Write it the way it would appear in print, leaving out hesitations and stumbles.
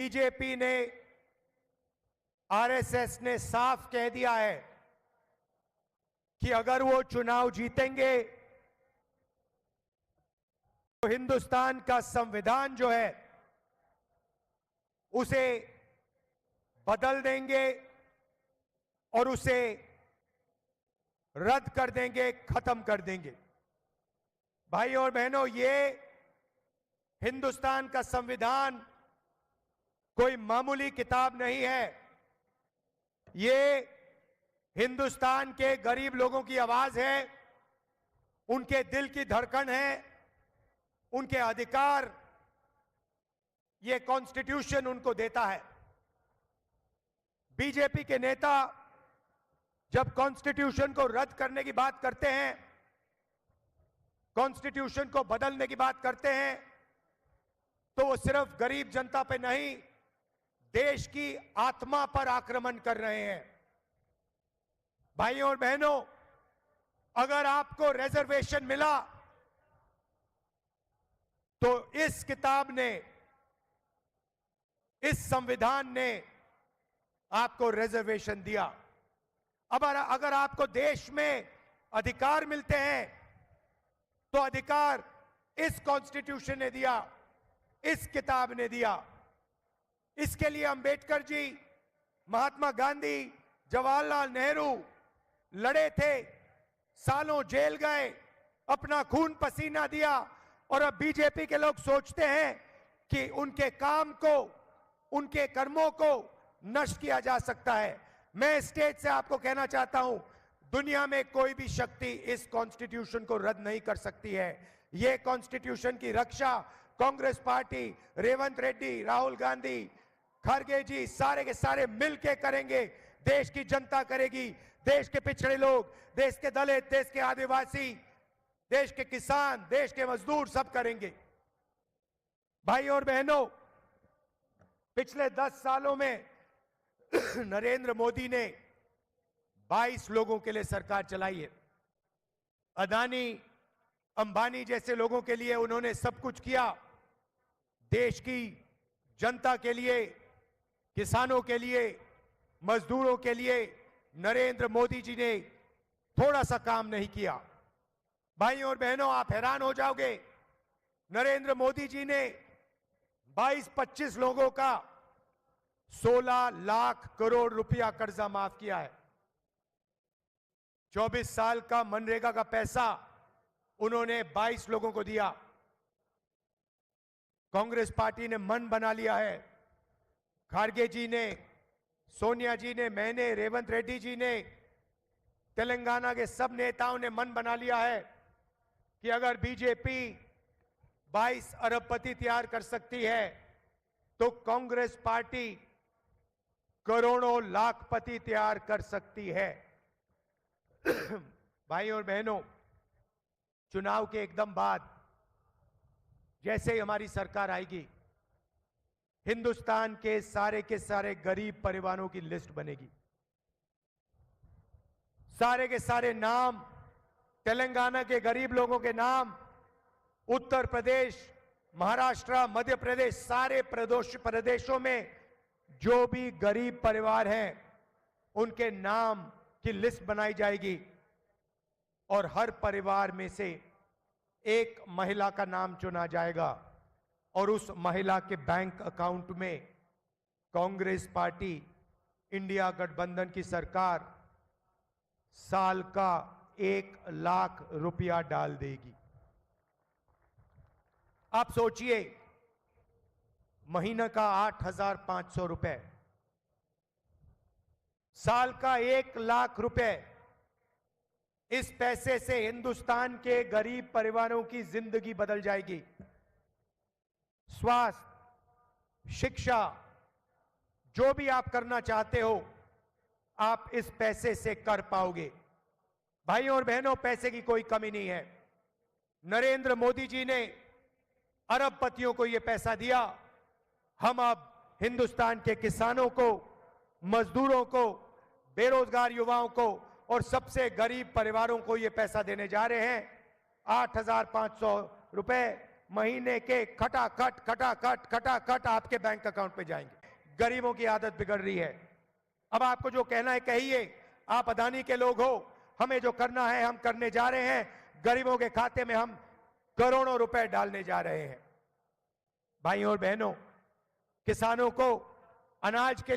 BJP ने, RSS ने साफ कह दिया है कि अगर वो चुनाव जीतेंगे तो हिंदुस्तान का संविधान जो है उसे बदल देंगे और उसे रद्द कर देंगे, खत्म कर देंगे। भाइयों और बहनों, ये हिंदुस्तान का संविधान कोई मामूली किताब नहीं है। ये हिंदुस्तान के गरीब लोगों की आवाज है, उनके दिल की धड़कन है, उनके अधिकार ये कॉन्स्टिट्यूशन उनको देता है। बीजेपी के नेता जब कॉन्स्टिट्यूशन को रद्द करने की बात करते हैं, कॉन्स्टिट्यूशन को बदलने की बात करते हैं, तो वो सिर्फ गरीब जनता पे नहीं, देश की आत्मा पर आक्रमण कर रहे हैं। भाइयों और बहनों, अगर आपको रिजर्वेशन मिला तो इस किताब ने, इस संविधान ने आपको रिजर्वेशन दिया। अब अगर आपको देश में अधिकार मिलते हैं तो अधिकार इस कॉन्स्टिट्यूशन ने दिया, इस किताब ने दिया। इसके लिए अंबेडकर जी, महात्मा गांधी, जवाहरलाल नेहरू लड़े थे, सालों जेल गए, अपना खून पसीना दिया, और अब बीजेपी के लोग सोचते हैं कि उनके काम को, उनके कर्मों को नष्ट किया जा सकता है। मैं स्टेज से आपको कहना चाहता हूं, दुनिया में कोई भी शक्ति इस कॉन्स्टिट्यूशन को रद्द नहीं कर सकती है। यह कॉन्स्टिट्यूशन की रक्षा कांग्रेस पार्टी, रेवंत रेड्डी, राहुल गांधी, खड़गे जी, सारे के सारे मिलके करेंगे। देश की जनता करेगी, देश के पिछड़े लोग, देश के दलित, देश के आदिवासी, देश के किसान, देश के मजदूर सब करेंगे। भाइयों और बहनों, पिछले 10 सालों में नरेंद्र मोदी ने 22 लोगों के लिए सरकार चलाई है। अदानी, अंबानी जैसे लोगों के लिए उन्होंने सब कुछ किया। देश की जनता के लिए, किसानों के लिए, मजदूरों के लिए नरेंद्र मोदी जी ने थोड़ा सा काम नहीं किया। भाइयों और बहनों, आप हैरान हो जाओगे, नरेंद्र मोदी जी ने 22-25 लोगों का 16 लाख करोड़ रुपया कर्जा माफ किया है। 24 साल का मनरेगा का पैसा उन्होंने 22 लोगों को दिया। कांग्रेस पार्टी ने मन बना लिया है, खड़गे जी ने, सोनिया जी ने, मैंने, रेवंत रेड्डी जी ने, तेलंगाना के सब नेताओं ने मन बना लिया है कि अगर बीजेपी 22 अरबपति तैयार कर सकती है तो कांग्रेस पार्टी करोड़ों लाखपति तैयार कर सकती है। भाइयों और बहनों, चुनाव के एकदम बाद जैसे ही हमारी सरकार आएगी, हिंदुस्तान के सारे गरीब परिवारों की लिस्ट बनेगी। सारे के सारे नाम, तेलंगाना के गरीब लोगों के नाम, उत्तर प्रदेश, महाराष्ट्र, मध्य प्रदेश, सारे प्रदेशों में जो भी गरीब परिवार हैं उनके नाम की लिस्ट बनाई जाएगी और हर परिवार में से एक महिला का नाम चुना जाएगा और उस महिला के बैंक अकाउंट में कांग्रेस पार्टी, इंडिया गठबंधन की सरकार साल का 1 लाख रुपया डाल देगी। आप सोचिए, महीने का 8,500 रुपए, साल का 1 लाख रुपए। इस पैसे से हिंदुस्तान के गरीब परिवारों की जिंदगी बदल जाएगी। स्वास्थ्य, शिक्षा, जो भी आप करना चाहते हो आप इस पैसे से कर पाओगे। भाइयों और बहनों, पैसे की कोई कमी नहीं है। नरेंद्र मोदी जी ने अरबपतियों को यह पैसा दिया। हम अब हिंदुस्तान के किसानों को, मजदूरों को, बेरोजगार युवाओं को और सबसे गरीब परिवारों को यह पैसा देने जा रहे हैं। 8,500 रुपए महीने के खटाखट आपके बैंक अकाउंट पे जाएंगे। गरीबों की आदत बिगड़ रही है। अब आपको जो कहना है कहिए, आप अदानी के लोग हो, हमें जो करना है हम करने जा रहे हैं। गरीबों के खाते में हम करोड़ों रुपए डालने जा रहे हैं। भाइयों और बहनों, किसानों को अनाज के